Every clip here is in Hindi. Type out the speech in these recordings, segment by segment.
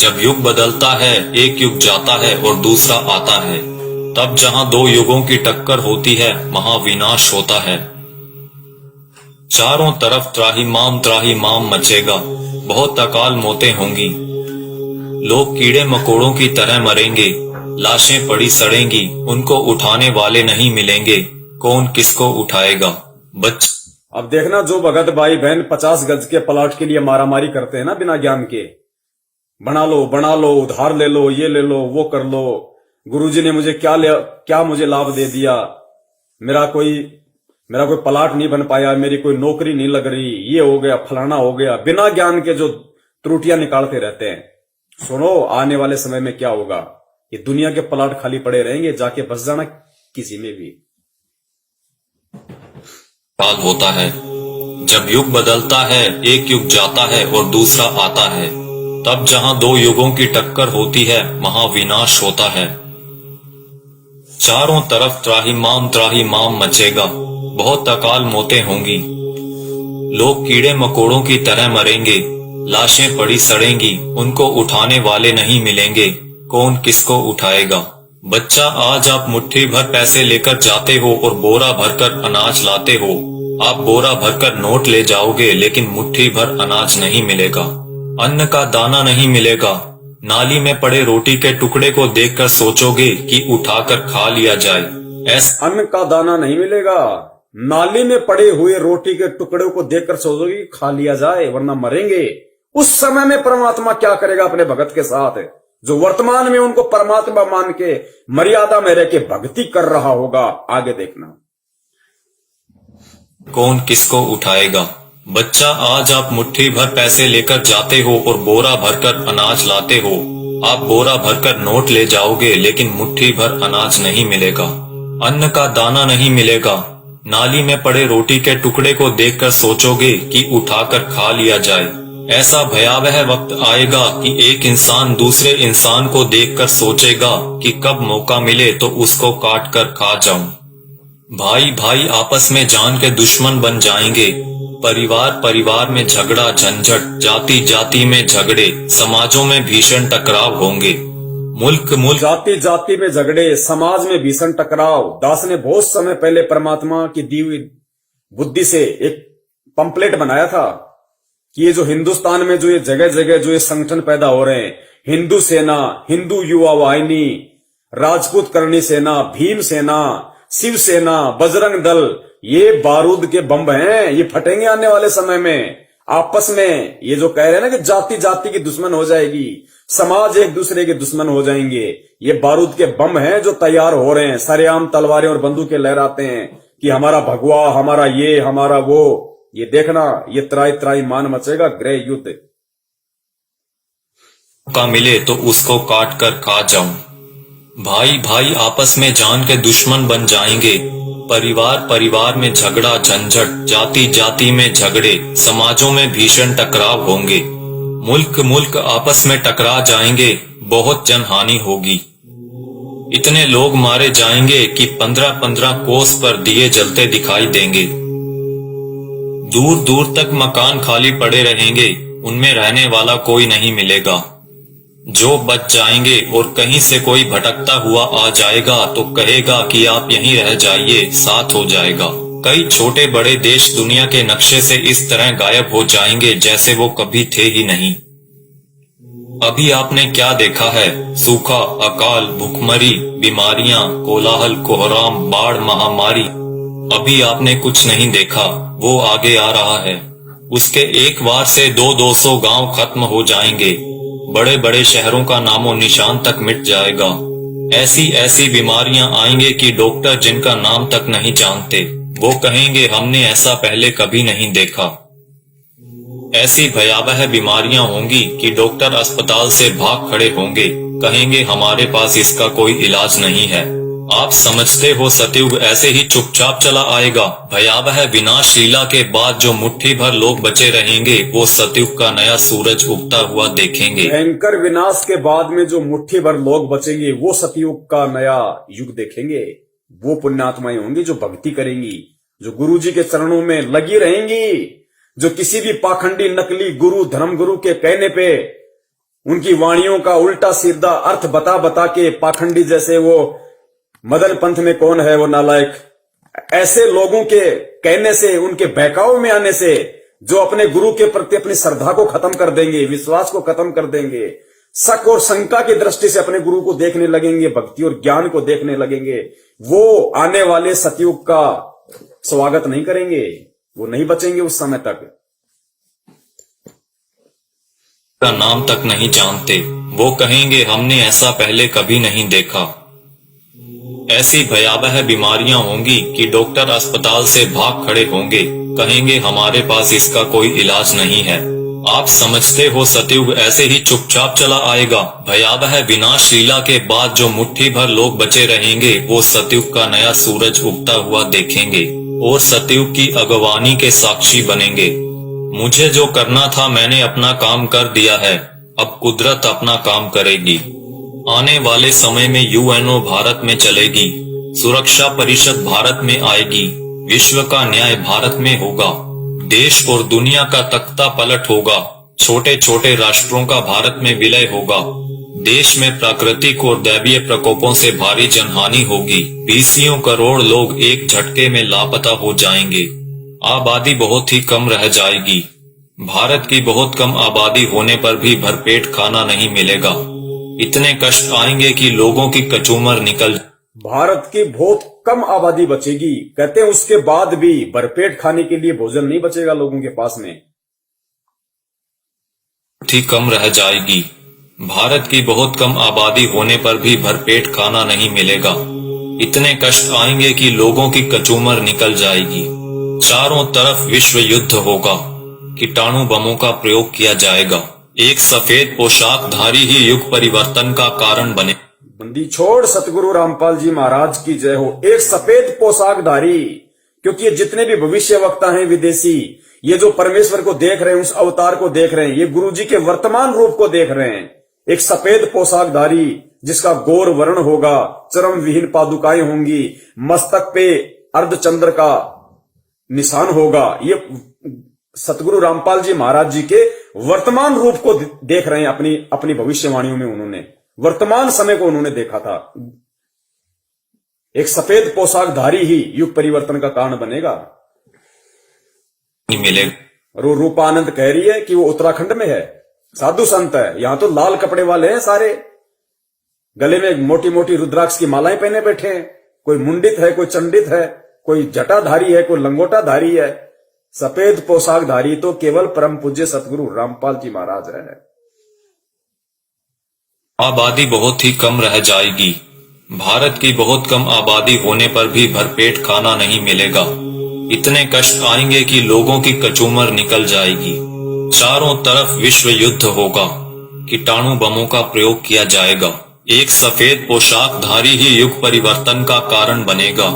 जब युग बदलता है, एक युग जाता है और दूसरा आता है, तब जहां दो युगों की टक्कर होती है, महाविनाश होता है। चारों तरफ त्राही माम मचेगा, बहुत अकाल मौतें होंगी। लोग कीड़े मकोड़ों की तरह मरेंगे, लाशें पड़ी सड़ेंगी, उनको उठाने वाले नहीं मिलेंगे, कौन किसको उठाएगा। अब देखना, जो भगत भाई बहन 50 गज के प्लॉट के लिए मारामारी करते हैं ना बिना ज्ञान के, बना लो उधार ले लो, ये ले लो, वो कर लो, गुरुजी ने मुझे क्या मुझे लाभ दे दिया, मेरा कोई प्लाट नहीं बन पाया, मेरी कोई नौकरी नहीं लग रही, ये हो गया, फलाना हो गया, बिना ज्ञान के जो त्रुटियां निकालते रहते हैं। सुनो, आने वाले समय में क्या होगा, ये दुनिया के प्लाट खाली पड़े रहेंगे, जाके बस जाना किसी में भी। काल होता है, जब युग बदलता है, एक युग जाता है और दूसरा आता है, तब जहां दो युगों की टक्कर होती है, महाविनाश होता है। चारों तरफ त्राही माम मचेगा, बहुत अकाल मौतें होंगी। लोग कीड़े मकोड़ों की तरह मरेंगे, लाशें पड़ी सड़ेंगी, उनको उठाने वाले नहीं मिलेंगे, कौन किसको उठाएगा। बच्चा, आज आप मुट्ठी भर पैसे लेकर जाते हो और बोरा भरकर अनाज लाते हो। आप बोरा भरकर नोट ले जाओगे, लेकिन मुट्ठी भर अनाज नहीं मिलेगा, अन्न का दाना नहीं मिलेगा। नाली में पड़े रोटी के टुकड़े को देखकर सोचोगे कि उठाकर खा लिया जाए। अन्न का दाना नहीं मिलेगा, नाली में पड़े हुए रोटी के टुकड़े को देखकर सोचोगे कि खा लिया जाए, वरना मरेंगे। उस समय में परमात्मा क्या करेगा अपने भगत के साथ, जो वर्तमान में उनको परमात्मा मान के मर्यादा में रह के भक्ति कर रहा होगा। आगे देखना, कौन किसको उठाएगा। बच्चा, आज आप मुट्ठी भर पैसे लेकर जाते हो और बोरा भरकर अनाज लाते हो। आप बोरा भरकर नोट ले जाओगे, लेकिन मुट्ठी भर अनाज नहीं मिलेगा, अन्न का दाना नहीं मिलेगा। नाली में पड़े रोटी के टुकड़े को देखकर सोचोगे कि उठाकर खा लिया जाए। ऐसा भयावह वक्त आएगा कि एक इंसान दूसरे इंसान को देखकर सोचेगा कि कब मौका मिले तो उसको काट कर खा जाऊं। भाई भाई आपस में जान के दुश्मन बन जाएंगे। परिवार में झगड़ा झंझट, जाति जाति में झगड़े, समाजों में भीषण टकराव होंगे। मुल्क जाति में झगड़े, समाज में भीषण टकराव। दास ने बहुत समय पहले परमात्मा की दी हुई बुद्धि से एक पंपलेट बनाया था कि ये जो हिंदुस्तान में जो ये जगह जगह जो ये संगठन पैदा हो रहे हैं, हिंदू सेना, हिंदू युवा वाहिनी, राजपूत करणी सेना, भीम सेना, शिव सेना, बजरंग दल, ये बारूद के बम हैं, ये फटेंगे आने वाले समय में। आपस में ये जो कह रहे हैं ना कि जाति जाति की दुश्मन हो जाएगी, समाज एक दूसरे के दुश्मन हो जाएंगे, ये बारूद के बम हैं जो तैयार हो रहे हैं। सरेआम तलवारें और बंदूकें लहराते हैं कि हमारा भगवा, हमारा ये, हमारा वो। ये देखना, ये त्राई मान मचेगा, गृह युद्ध। का मिले तो उसको काट कर खा जाऊं। भाई भाई आपस में जान के दुश्मन बन जाएंगे। परिवार में झगड़ा झंझट, जाति जाति में झगड़े, समाजों में भीषण टकराव होंगे। मुल्क आपस में टकरा जाएंगे, बहुत जनहानि होगी। इतने लोग मारे जाएंगे कि 15-15 कोस पर दिए जलते दिखाई देंगे। दूर तक मकान खाली पड़े रहेंगे, उनमें रहने वाला कोई नहीं मिलेगा। जो बच जाएंगे और कहीं से कोई भटकता हुआ आ जाएगा तो कहेगा कि आप यहीं रह जाइए, साथ हो जाएगा। कई छोटे बड़े देश दुनिया के नक्शे से इस तरह गायब हो जाएंगे जैसे वो कभी थे ही नहीं। अभी आपने क्या देखा है? सूखा, अकाल, भूखमरी, बीमारियां, कोलाहल, कोहराम, बाढ़, महामारी। अभी आपने कुछ नहीं देखा, वो आगे आ रहा है। उसके एक बार से 200 गांव खत्म हो जाएंगे। बड़े बड़े शहरों का नामो निशान तक मिट जाएगा। ऐसी बीमारियां आएंगे कि डॉक्टर जिनका नाम तक नहीं जानते, वो कहेंगे हमने ऐसा पहले कभी नहीं देखा। ऐसी भयावह बीमारियां होंगी कि डॉक्टर अस्पताल से भाग खड़े होंगे, कहेंगे हमारे पास इसका कोई इलाज नहीं है। आप समझते हो सतयुग ऐसे ही चुपचाप चला आएगा। भयावह विनाश लीला के बाद जो मुट्ठी भर लोग बचे रहेंगे, वो सतयुग का नया सूरज उगता हुआ देखेंगे। भयंकर विनाश के बाद में जो मुट्ठी भर लोग बचेंगे, वो सतयुग का नया युग देखेंगे। वो पुण्यात्माएं होंगी जो भक्ति करेंगी, जो गुरु जी के चरणों में लगी रहेंगी, जो किसी भी पाखंडी नकली गुरु, धर्म गुरु के कहने पे उनकी वाणियों का उल्टा सीधा अर्थ बता बता के पाखंडी जैसे वो मदन पंथ में कौन है वो नालायक, ऐसे लोगों के कहने से, उनके बहकाव में आने से जो अपने गुरु के प्रति अपनी श्रद्धा को खत्म कर देंगे, विश्वास को खत्म कर देंगे, शक और शंका की दृष्टि से अपने गुरु को देखने लगेंगे, भक्ति और ज्ञान को देखने लगेंगे, वो आने वाले सतयुग का स्वागत नहीं करेंगे, वो नहीं बचेंगे उस समय तक। का नाम तक नहीं जानते, वो कहेंगे हमने ऐसा पहले कभी नहीं देखा। ऐसी भयावह बीमारियां होंगी कि डॉक्टर अस्पताल से भाग खड़े होंगे, कहेंगे हमारे पास इसका कोई इलाज नहीं है। आप समझते हो सतयुग ऐसे ही चुपचाप चला आएगा? भयावह विनाश लीला के बाद जो मुट्ठी भर लोग बचे रहेंगे वो सतयुग का नया सूरज उगता हुआ देखेंगे और सतयुग की अगवानी के साक्षी बनेंगे। मुझे जो करना था मैंने अपना काम कर दिया है, अब कुदरत अपना काम करेगी। आने वाले समय में यूएनओ भारत में चलेगी, सुरक्षा परिषद भारत में आएगी, विश्व का न्याय भारत में होगा, देश और दुनिया का तख्ता पलट होगा, छोटे छोटे राष्ट्रों का भारत में विलय होगा, देश में प्राकृतिक और दैवीय प्रकोपों से भारी जनहानि होगी, 20 करोड़ लोग एक झटके में लापता हो जाएंगे, आबादी बहुत ही कम रह जाएगी। भारत की बहुत कम आबादी होने पर भी भरपेट खाना नहीं मिलेगा, इतने कष्ट आएंगे कि लोगों की कचूमर निकल। भारत की बहुत कम आबादी बचेगी, कहते हैं उसके बाद भी भरपेट खाने के लिए भोजन नहीं बचेगा लोगों के पास में, ठीक कम रह जाएगी। भारत की बहुत कम आबादी होने पर भी भरपेट खाना नहीं मिलेगा, इतने कष्ट आएंगे कि लोगों की कचूमर निकल जाएगी। चारों तरफ विश्व युद्ध होगा, कीटाणु बमों का प्रयोग किया जाएगा, एक सफेद पोशाकधारी ही युग परिवर्तन का कारण बने। बंदी छोड़ सतगुरु रामपाल जी महाराज की जय हो। एक सफेद पोशाकधारी, क्योंकि ये जितने भी भविष्य वक्ता हैं विदेशी, ये जो परमेश्वर को देख रहे हैं, उस अवतार को देख रहे हैं, ये गुरु जी के वर्तमान रूप को देख रहे हैं। एक सफेद पोशाकधारी जिसका गौर वर्ण होगा, चरम विहीन पादुकाएं होंगी, मस्तक पे अर्धचंद्र का निशान होगा, ये सतगुरु रामपाल जी महाराज जी के वर्तमान रूप को देख रहे हैं। अपनी भविष्यवाणियों में उन्होंने वर्तमान समय को उन्होंने देखा था। एक सफेद पोशाकधारी ही युग परिवर्तन का कारण बनेगा। मिलेगा। और वो रूपानंद कह रही है कि वो उत्तराखंड में है, साधु संत है, यहां तो लाल कपड़े वाले हैं सारे, गले में मोटी मोटी रुद्राक्ष की मालाएं पहने बैठे हैं, कोई मुंडित है, कोई चंडित है, कोई जटाधारी है, कोई लंगोटाधारी है। सफेद पोशाकधारी तो केवल परम पूज्य सतगुरु रामपाल जी महाराज है। आबादी बहुत ही कम रह जाएगी। भारत की बहुत कम आबादी होने पर भी भरपेट खाना नहीं मिलेगा, इतने कष्ट आएंगे कि लोगों की कचूमर निकल जाएगी। चारों तरफ विश्व युद्ध होगा, कीटाणु बमों का प्रयोग किया जाएगा, एक सफेद पोशाकधारी ही युग परिवर्तन का कारण बनेगा।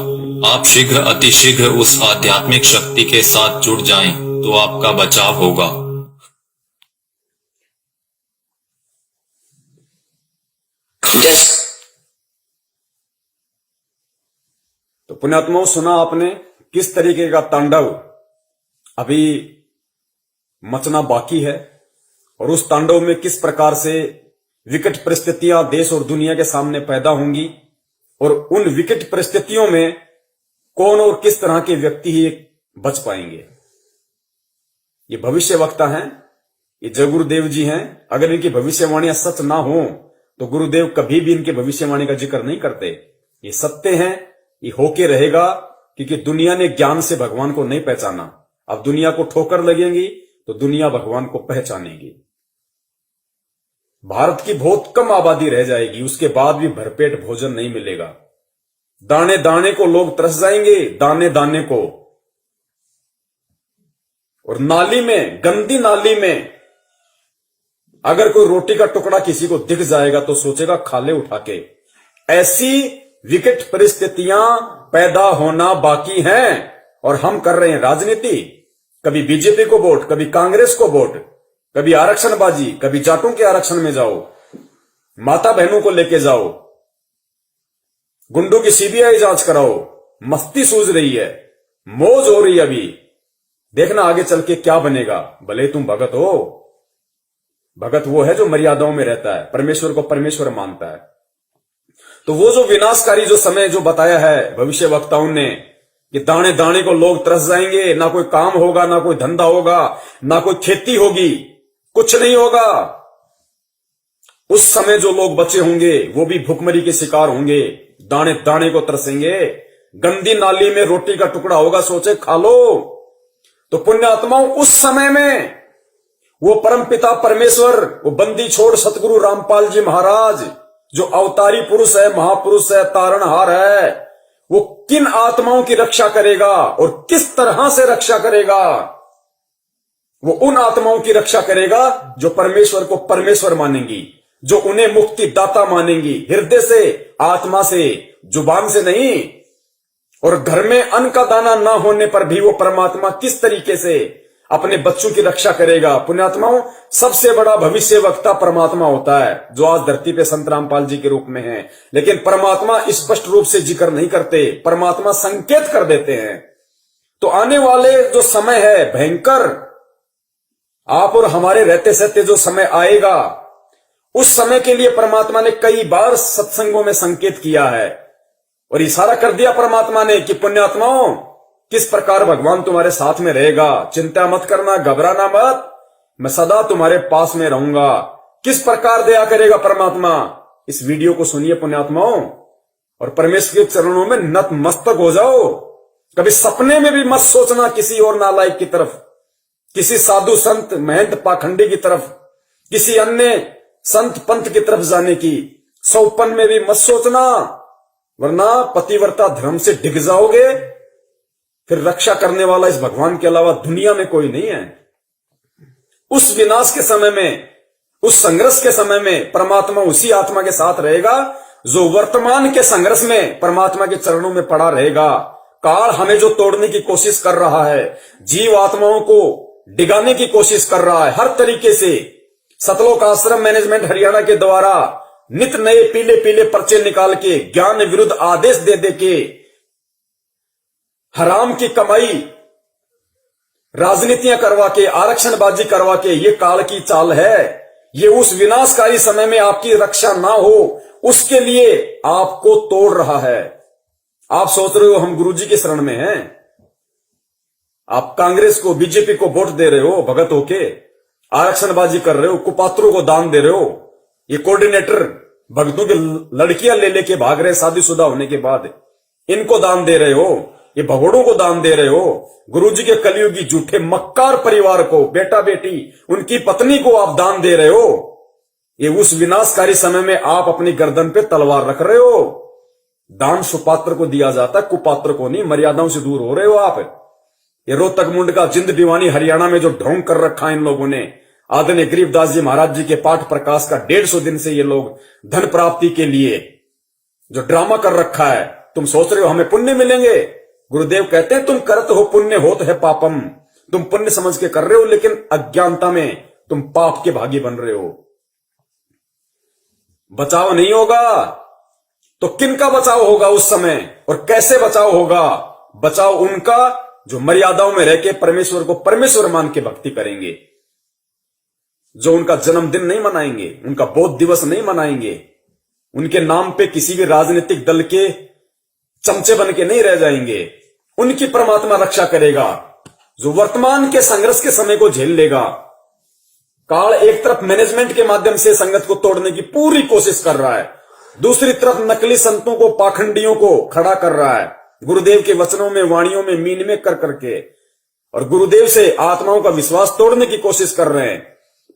आप शीघ्र अतिशीघ्र उस आध्यात्मिक शक्ति के साथ जुड़ जाएं, तो आपका बचाव होगा। तो पुण्यात्माओं, सुना आपने किस तरीके का तांडव अभी मचना बाकी है, और उस तांडव में किस प्रकार से विकट परिस्थितियां देश और दुनिया के सामने पैदा होंगी, और उन विकट परिस्थितियों में कौन और किस तरह के व्यक्ति ही बच पाएंगे। ये भविष्य वक्ता हैं, ये जय गुरुदेव जी हैं। अगर इनकी भविष्यवाणियां सच ना हो तो गुरुदेव कभी भी इनके भविष्यवाणी का जिक्र नहीं करते। ये सत्य हैं, ये होके रहेगा, क्योंकि दुनिया ने ज्ञान से भगवान को नहीं पहचाना। अब दुनिया को ठोकर लगेंगी तो दुनिया भगवान को पहचानेगी। भारत की बहुत कम आबादी रह जाएगी, उसके बाद भी भरपेट भोजन नहीं मिलेगा। दाने दाने को लोग तरस जाएंगे, दाने दाने को। और नाली में, गंदी नाली में अगर कोई रोटी का टुकड़ा किसी को दिख जाएगा तो सोचेगा खा ले उठा के। ऐसी विकट परिस्थितियां पैदा होना बाकी हैं, और हम कर रहे हैं राजनीति। कभी बीजेपी को वोट, कभी कांग्रेस को वोट, कभी आरक्षणबाजी, कभी जाटों के आरक्षण में जाओ, माता बहनों को लेके जाओ, गुंडों की सीबीआई जांच कराओ। मस्ती सूझ रही है, मौज हो रही है। अभी देखना आगे चल के क्या बनेगा। भले तुम भगत हो, भगत वो है जो मर्यादाओं में रहता है, परमेश्वर को परमेश्वर मानता है। तो वो जो विनाशकारी जो समय जो बताया है भविष्य वक्ताओं ने कि दाने दाने को लोग तरस जाएंगे, ना कोई काम होगा, ना कोई धंधा होगा, ना कोई खेती होगी, कुछ नहीं होगा। उस समय जो लोग बचे होंगे वो भी भूखमरी के शिकार होंगे, दाने दाने को तरसेंगे। गंदी नाली में रोटी का टुकड़ा होगा, सोचे खा लो। तो पुण्य आत्माओं, उस समय में वो परम पिता परमेश्वर, वो बंदी छोड़ सतगुरु रामपाल जी महाराज जो अवतारी पुरुष है, महापुरुष है, तारणहार है, वो किन आत्माओं की रक्षा करेगा और किस तरह से रक्षा करेगा? वो उन आत्माओं की रक्षा करेगा जो परमेश्वर को परमेश्वर मानेंगी, जो उन्हें मुक्ति दाता मानेंगी, हृदय से, आत्मा से, जुबान से नहीं। और घर में अन्न का दाना ना होने पर भी वो परमात्मा किस तरीके से अपने बच्चों की रक्षा करेगा? पुण्यात्माओं, सबसे बड़ा भविष्य वक्ता परमात्मा होता है, जो आज धरती पे संत रामपाल जी के रूप में है। लेकिन परमात्मा स्पष्ट रूप से जिक्र नहीं करते, परमात्मा संकेत कर देते हैं। तो आने वाले जो समय है भयंकर, आप और हमारे रहते सहते जो समय आएगा, उस समय के लिए परमात्मा ने कई बार सत्संगों में संकेत किया है और इशारा कर दिया परमात्मा ने कि पुण्यात्माओं, किस प्रकार भगवान तुम्हारे साथ में रहेगा, चिंता मत करना, घबराना मत, मैं सदा तुम्हारे पास में रहूंगा। किस प्रकार दया करेगा परमात्मा, इस वीडियो को सुनिए पुण्यात्माओं, और परमेश्वर के चरणों में नतमस्तक हो जाओ। कभी सपने में भी मत सोचना किसी और नालायक की तरफ, किसी साधु संत महंत पाखंडी की तरफ, किसी अन्य संत पंथ की तरफ जाने की सौपन में भी मत सोचना, वरना पतिव्रता धर्म से डिग जाओगे। फिर रक्षा करने वाला इस भगवान के अलावा दुनिया में कोई नहीं है। उस विनाश के समय में, उस संघर्ष के समय में परमात्मा उसी आत्मा के साथ रहेगा जो वर्तमान के संघर्ष में परमात्मा के चरणों में पड़ा रहेगा। काल हमें जो तोड़ने की कोशिश कर रहा है, जीव आत्माओं को डिगाने की कोशिश कर रहा है हर तरीके से, सतलोक आश्रम मैनेजमेंट हरियाणा के द्वारा नित नए पीले पीले पर्चे निकाल के, ज्ञान विरुद्ध आदेश दे दे के, हराम की कमाई, राजनीतियां करवा के, आरक्षणबाजी करवा के, ये काल की चाल है। ये उस विनाशकारी समय में आपकी रक्षा ना हो उसके लिए आपको तोड़ रहा है। आप सोच रहे हो हम गुरुजी की शरण में हैं, आप कांग्रेस को, बीजेपी को वोट दे रहे हो भगत होके, आरक्षणबाजी कर रहे हो, कुपात्रों को दान दे रहे हो, ये कोऑर्डिनेटर भक्तों की लड़कियां ले लेके भाग रहे शादीशुदा होने के बाद, इनको दान दे रहे हो, ये भगोड़ों को दान दे रहे हो, गुरुजी के कलयुगी झूठे मक्कार परिवार को, बेटा बेटी उनकी पत्नी को आप दान दे रहे हो। ये उस विनाशकारी समय में आप अपनी गर्दन पे तलवार रख रहे हो। दान सुपात्र को दिया जाता है, कुपात्र को नहीं। मर्यादाओं से दूर हो रहे हो आप। ये रोहतक मुंड का जिंद दीवानी हरियाणा में जो ढोंग कर रखा है इन लोगों ने, आदरणीय गरीबदास जी महाराज जी के पाठ प्रकाश का 150 दिन से ये लोग धन प्राप्ति के लिए जो ड्रामा कर रखा है, तुम सोच रहे हो हमें पुण्य मिलेंगे। गुरुदेव कहते हैं तुम करत हो पुण्य होत है पापम, तुम पुण्य समझ के कर रहे हो लेकिन अज्ञानता में तुम पाप के भागी बन रहे हो। बचाव नहीं होगा तो किनका बचाव होगा उस समय, और कैसे बचाव होगा? बचाव उनका जो मर्यादाओं में रह के परमेश्वर को परमेश्वर मान के भक्ति करेंगे, जो उनका जन्मदिन नहीं मनाएंगे, उनका बौद्ध दिवस नहीं मनाएंगे, उनके नाम पे किसी भी राजनीतिक दल के चमचे बन के नहीं रह जाएंगे। उनकी परमात्मा रक्षा करेगा जो वर्तमान के संघर्ष के समय को झेल लेगा। काल एक तरफ मैनेजमेंट के माध्यम से संगत को तोड़ने की पूरी कोशिश कर रहा है, दूसरी तरफ नकली संतों को, पाखंडियों को खड़ा कर रहा है, गुरुदेव के वचनों में, वाणियों में मीन में कर करके, और गुरुदेव से आत्माओं का विश्वास तोड़ने की कोशिश कर रहे हैं।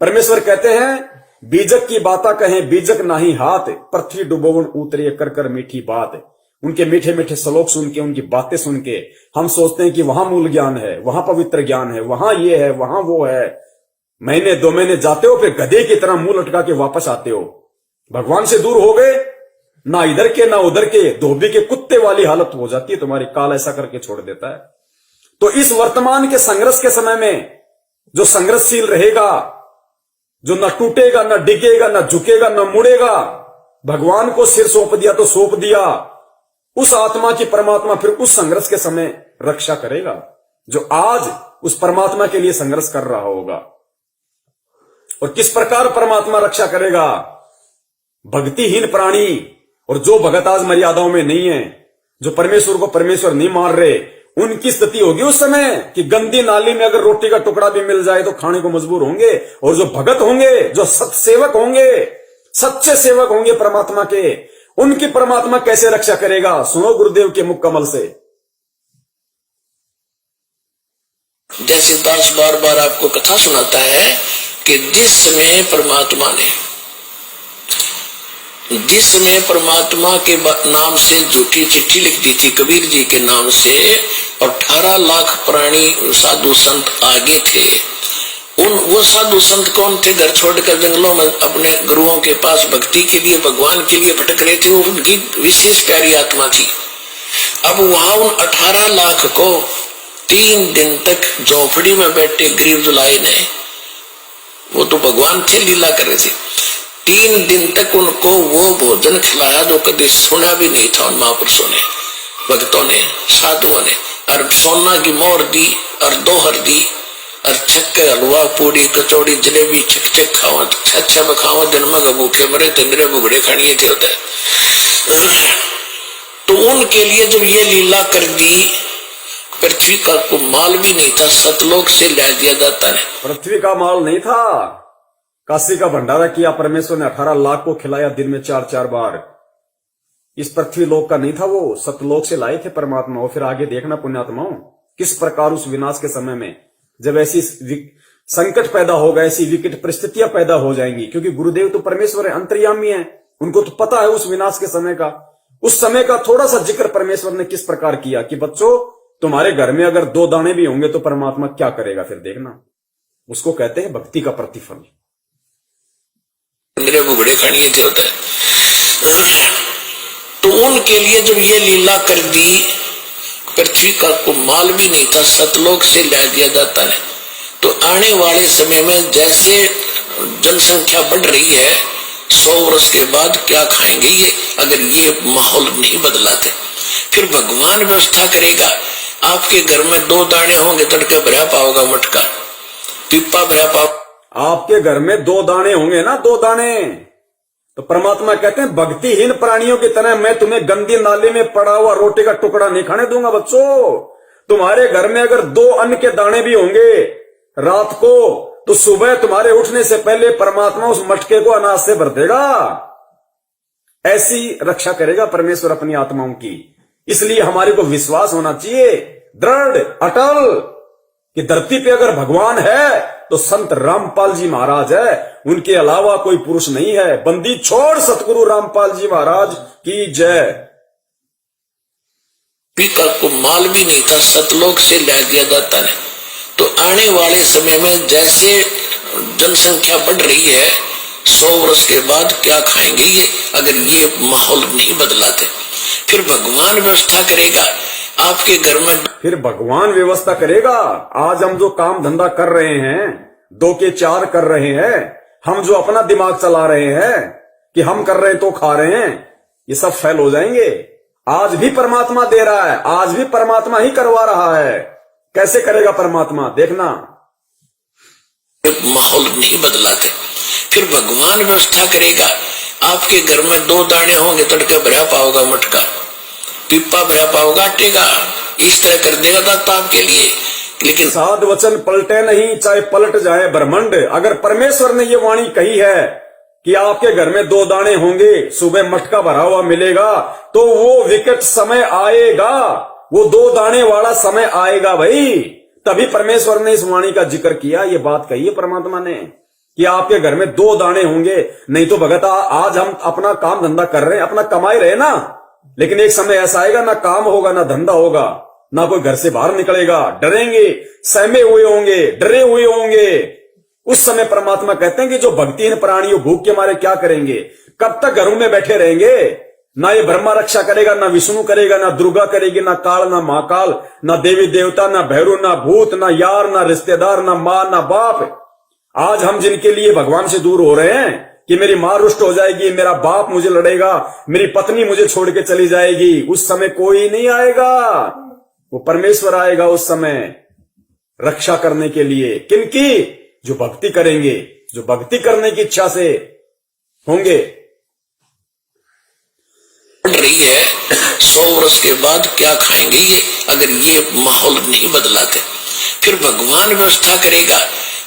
परमेश्वर कहते हैं बीजक की बाता कहें बीजक नाही हाथ, पृथ्वी डुबोवन उतरे कर कर मीठी बात। उनके मीठे मीठे श्लोक सुन के, उनकी बातें सुन के हम सोचते हैं कि वहां मूल ज्ञान है, वहां पवित्र ज्ञान है, वहां ये है, वहां वो है। महीने 2 महीने जाते हो, फिर गधे की तरह मुंह लटका के वापस आते हो। भगवान से दूर हो गए, ना इधर के ना उधर के, धोबी के कुत्ते वाली हालत हो जाती है तुम्हारी। काल ऐसा करके छोड़ देता है। तो इस वर्तमान के संघर्ष के समय में जो संघर्षशील रहेगा, जो न टूटेगा, न डिगेगा, न झुकेगा, न मुड़ेगा, भगवान को सिर सौंप दिया तो सौंप दिया, उस आत्मा की परमात्मा फिर उस संघर्ष के समय रक्षा करेगा जो आज उस परमात्मा के लिए संघर्ष कर रहा होगा। और किस प्रकार परमात्मा रक्षा करेगा? भक्तिहीन प्राणी और जो भगत आज मर्यादाओं में नहीं है, जो परमेश्वर को परमेश्वर नहीं मान रहे, उनकी स्थिति होगी उस समय कि गंदी नाली में अगर रोटी का टुकड़ा भी मिल जाए तो खाने को मजबूर होंगे। और जो भगत होंगे, जो सत्सेवक होंगे, सच्चे सेवक होंगे परमात्मा के, उनकी परमात्मा कैसे रक्षा करेगा? सुनो गुरुदेव के मुख कमल से। जैसे दास बार बार आपको कथा सुनाता है कि जिस समय परमात्मा के नाम से झूठी चिट्ठी लिख दी थी कबीर जी के नाम से, और 18 लाख प्राणी साधु संत आगे थे। वो साधु संत कौन थे? घर छोड़कर जंगलों में अपने गुरुओं के पास भक्ति के लिए, भगवान के लिए भटक रहे थे। वो उनकी विशेष प्यारी आत्मा थी। अब वहां उन 18 लाख को 3 दिन तक झोपड़ी में बैठे गरीब दुलाए ने, वो तो भगवान थे, लीला कर रहे थे, 3 दिन तक उनको वो भोजन खिलाया जो कभी सुना भी नहीं था उन महापुरुषों ने, भक्तों ने, साधुओं ने। और सोना की मोहर दी और दोहर दी और छक्के हलवा पूड़ी कचौड़ी जलेबी छक खाओ, अच्छा बखाओ, दिन में भूखे मरे थे, मेरे बुगड़े खड़िए थे होते। तो उनके लिए जब ये लीला कर दी, पृथ्वी का को माल भी नहीं था, सतलोक से ला दिया जाता ने। पृथ्वी का माल नहीं था, काशी का भंडारा किया परमेश्वर ने, 18 लाख को खिलाया दिन में 4-4 बार। इस पृथ्वी लोक का नहीं था, वो सतलोक से लाए थे परमात्मा। और फिर आगे देखना पुण्यात्माओं, किस प्रकार उस विनाश के समय में जब ऐसी संकट पैदा होगा, ऐसी विकट परिस्थितियां पैदा हो जाएंगी, क्योंकि गुरुदेव तो परमेश्वर है, अंतर्यामी है, उनको तो पता है उस विनाश के समय का। उस समय का थोड़ा सा जिक्र परमेश्वर ने किस प्रकार किया कि बच्चों, तुम्हारे घर में अगर 2 दाने भी होंगे तो परमात्मा क्या करेगा, फिर देखना। उसको कहते हैं भक्ति का प्रतिफल। मेरे बुगड़े खड़िए थे होता है। तो उनके लिए जब ये लीला कर दी, पृथ्वी का को माल भी नहीं था, सतलोक से ला दिया जाता ने। तो आने वाले समय में जैसे जनसंख्या बढ़ रही है, 100 वर्ष के बाद क्या खाएंगे ये, अगर ये माहौल नहीं बदलाते? फिर भगवान व्यवस्था करेगा। आपके घर में 2 दाने होंगे, तड़का भरा पाओगा, मटका पिप्पा भरा पाओ। आपके घर में 2 दाने होंगे ना, 2 दाने। तो परमात्मा कहते हैं भक्तिहीन प्राणियों की तरह मैं तुम्हें गंदी नाली में पड़ा हुआ रोटी का टुकड़ा नहीं खाने दूंगा। बच्चों, तुम्हारे घर में अगर 2 अन्न के दाने भी होंगे रात को, तो सुबह तुम्हारे उठने से पहले परमात्मा उस मटके को अनाज से भर देगा। ऐसी रक्षा करेगा परमेश्वर अपनी आत्माओं की। इसलिए हमारे को विश्वास होना चाहिए दृढ़ अटल कि धरती पे अगर भगवान है तो संत रामपाल जी महाराज है, उनके अलावा कोई पुरुष नहीं है। बंदी छोड़ सतगुरु रामपाल जी महाराज की जय। पिता को माल भी नहीं था, सतलोक से ला दिया जाता ने। तो आने वाले समय में जैसे जनसंख्या बढ़ रही है, 100 वर्ष के बाद क्या खाएंगे ये, अगर ये माहौल नहीं बदलाते? फिर भगवान व्यवस्था करेगा। आपके घर में फिर भगवान व्यवस्था करेगा। आज हम जो काम धंधा कर रहे हैं, 2 के 4 कर रहे हैं, हम जो अपना दिमाग चला रहे हैं कि हम कर रहे हैं तो खा रहे हैं, ये सब फेल हो जाएंगे। आज भी परमात्मा दे रहा है, आज भी परमात्मा ही करवा रहा है। कैसे करेगा परमात्मा, देखना। माहौल नहीं बदलाते, फिर भगवान व्यवस्था करेगा। आपके घर में 2 दाने होंगे, तड़का भरा पाओगा, मटका पिप्पा भरा पाओगा, आटेगा, इस तरह कर देगा दाता आपके लिए। लेकिन साध वचन पलटे नहीं, चाहे पलट जाए ब्रह्मांड। अगर परमेश्वर ने ये वाणी कही है कि आपके घर में 2 दाने होंगे, सुबह मटका भरा हुआ मिलेगा, तो वो विकट समय आएगा, वो 2 दाने वाला समय आएगा भाई। तभी परमेश्वर ने इस वाणी का जिक्र किया, ये बात कही है परमात्मा ने कि आपके घर में 2 दाने होंगे। नहीं तो भगत आज हम अपना काम धंधा कर रहे हैं, अपना कमाई रहे ना, लेकिन एक समय ऐसा आएगा ना काम होगा, ना धंधा होगा, ना कोई घर से बाहर निकलेगा, डरेंगे, सहमे हुए होंगे, डरे हुए होंगे। उस समय परमात्मा कहते हैं कि जो भक्तिहीन प्राणियों भूख के मारे क्या करेंगे, कब तक घरों में बैठे रहेंगे? ना ये ब्रह्मा रक्षा करेगा, ना विष्णु करेगा, ना दुर्गा करेगी, ना काल, ना महाकाल, ना देवी देवता, ना भैरू, ना भूत, ना यार, ना रिश्तेदार, ना मां, ना बाप। आज हम जिनके लिए भगवान से दूर हो रहे हैं कि मेरी मां रुष्ट हो जाएगी, मेरा बाप मुझे लड़ेगा, मेरी पत्नी मुझे छोड़ के चली जाएगी, उस समय कोई नहीं आएगा, वो परमेश्वर आएगा उस समय रक्षा करने के लिए। किनकी? जो भक्ति करेंगे, जो भक्ति करने की इच्छा से होंगे। रही है 100 वर्ष के बाद क्या खाएंगे ये, अगर ये माहौल नहीं बदलाते फिर भगवान व्यवस्था करेगा।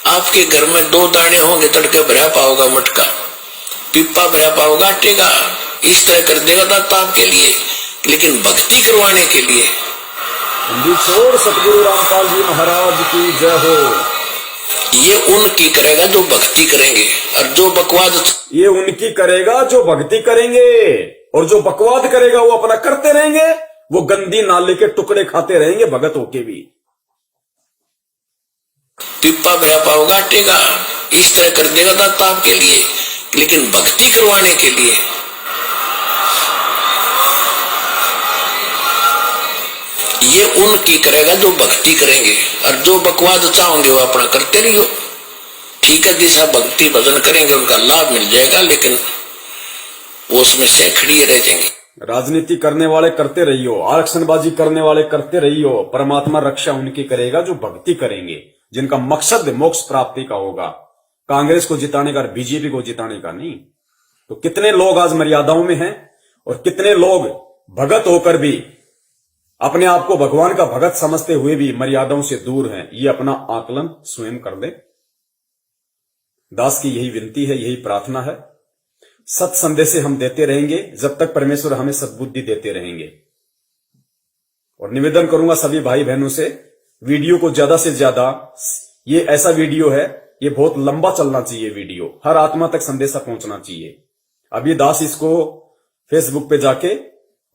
आपके घर में 2 दाने होंगे, तड़के भरा पाओगा मटका, पिप्पा भरा पाओगा आटे का, इस तरह कर देगा दाता आपके लिए। लेकिन भक्ति करवाने के लिए छोड़ सतगुरु रामपाल जी महाराज की जय हो। ये उनकी करेगा जो भक्ति करेंगे, और जो बकवाद ये उनकी करेगा जो भक्ति करेंगे, और जो बकवाद करेगा वो अपना करते रहेंगे, वो गंदी नाले के टुकड़े खाते रहेंगे भगत होके भी। पिप्पा भरा पाओगा आटे का, इस तरह कर देगा दाता आपके लिए। लेकिन भक्ति करवाने के लिए ये उनकी करेगा जो भक्ति करेंगे, और जो बकवाद चाहोगे वो अपना करते रहियो। ठीक है, जैसा भक्ति भजन करेंगे उनका लाभ मिल जाएगा, लेकिन वो उसमें से खड़ी रह जाएंगे। राजनीति करने वाले करते रहियो, आरक्षणबाजी करने वाले करते रहियो, परमात्मा रक्षा उनकी करेगा जो भक्ति करेंगे, जिनका मकसद मोक्ष प्राप्ति का होगा, कांग्रेस को जिताने का, बीजेपी को जिताने का नहीं। तो कितने लोग आज मर्यादाओं में हैं, और कितने लोग भगत होकर भी अपने आप को भगवान का भगत समझते हुए भी मर्यादाओं से दूर हैं। ये अपना आकलन स्वयं कर ले। दास की यही विनती है, यही प्रार्थना है। सत संदेश हम देते रहेंगे जब तक परमेश्वर हमें सद्बुद्धि देते रहेंगे। और निवेदन करूंगा सभी भाई बहनों से, वीडियो को ज्यादा से ज्यादा, ये ऐसा वीडियो है, ये बहुत लंबा चलना चाहिए वीडियो, हर आत्मा तक संदेशा पहुंचना चाहिए। अभी दास इसको फेसबुक पे जाके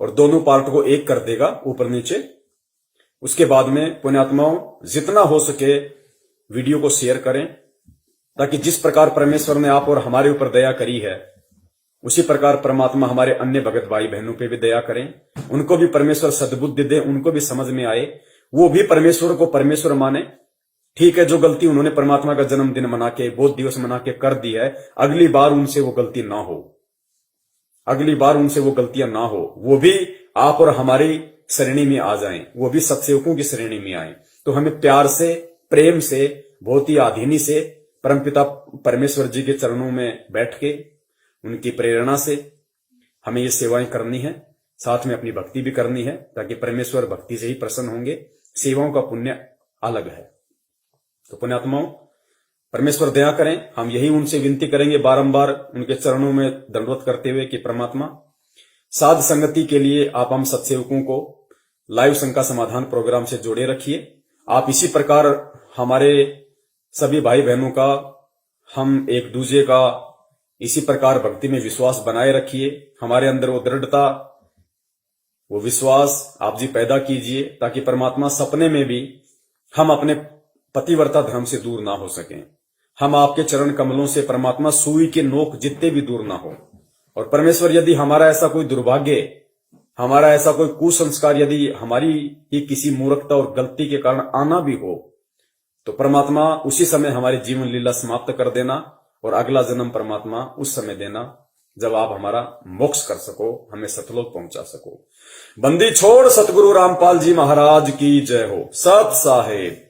और दोनों पार्ट को एक कर देगा ऊपर नीचे। उसके बाद में पुण्यात्माओं जितना हो सके वीडियो को शेयर करें, ताकि जिस प्रकार परमेश्वर ने आप और हमारे ऊपर दया करी है, उसी प्रकार परमात्मा हमारे अन्य भगत भाई बहनों पे भी दया करें, उनको भी परमेश्वर सद्बुद्धि दे, उनको भी समझ में आए, वो भी परमेश्वर को परमेश्वर माने। ठीक है, जो गलती उन्होंने परमात्मा का जन्मदिन मना के, बोध दिवस मना के कर दी है, अगली बार उनसे वो गलती ना हो, अगली बार उनसे वो गलतियां ना हो, वो भी आप और हमारी श्रेणी में आ जाएं, वो भी सत्सेवकों की श्रेणी में आए। तो हमें प्यार से, प्रेम से, बहुत ही आधीनी से परमपिता परमेश्वर जी के चरणों में बैठ के उनकी प्रेरणा से हमें ये सेवाएं करनी है, साथ में अपनी भक्ति भी करनी है, ताकि परमेश्वर भक्ति से ही प्रसन्न होंगे। सेवाओं का पुण्य अलग है। तो पुण्यात्माओं, परमेश्वर दया करें। हम यही उनसे विनती करेंगे बारंबार उनके चरणों में दंडवत करते हुए कि परमात्मा साध संगति के लिए आप हम सत्सेवकों को लाइव शंका समाधान प्रोग्राम से जोड़े रखिए। आप इसी प्रकार हमारे सभी भाई बहनों का, हम एक दूसरे का इसी प्रकार भक्ति में विश्वास बनाए रखिए। हमारे अंदर वो दृढ़ता, वो विश्वास आप जी पैदा कीजिए, ताकि परमात्मा सपने में भी हम अपने पतिव्रता धर्म से दूर ना हो सकें। हम आपके चरण कमलों से परमात्मा सुई के नोक जितने भी दूर ना हो। और परमेश्वर यदि हमारा ऐसा कोई दुर्भाग्य, हमारा ऐसा कोई कुसंस्कार यदि हमारी ही किसी मूर्खता और गलती के कारण आना भी हो, तो परमात्मा उसी समय हमारी जीवन लीला समाप्त कर देना, और अगला जन्म परमात्मा उस समय देना जब आप हमारा मोक्ष कर सको, हमें सतलोक पहुंचा सको। बंदी छोड़ सतगुरु रामपाल जी महाराज की जय हो। सत साहेब।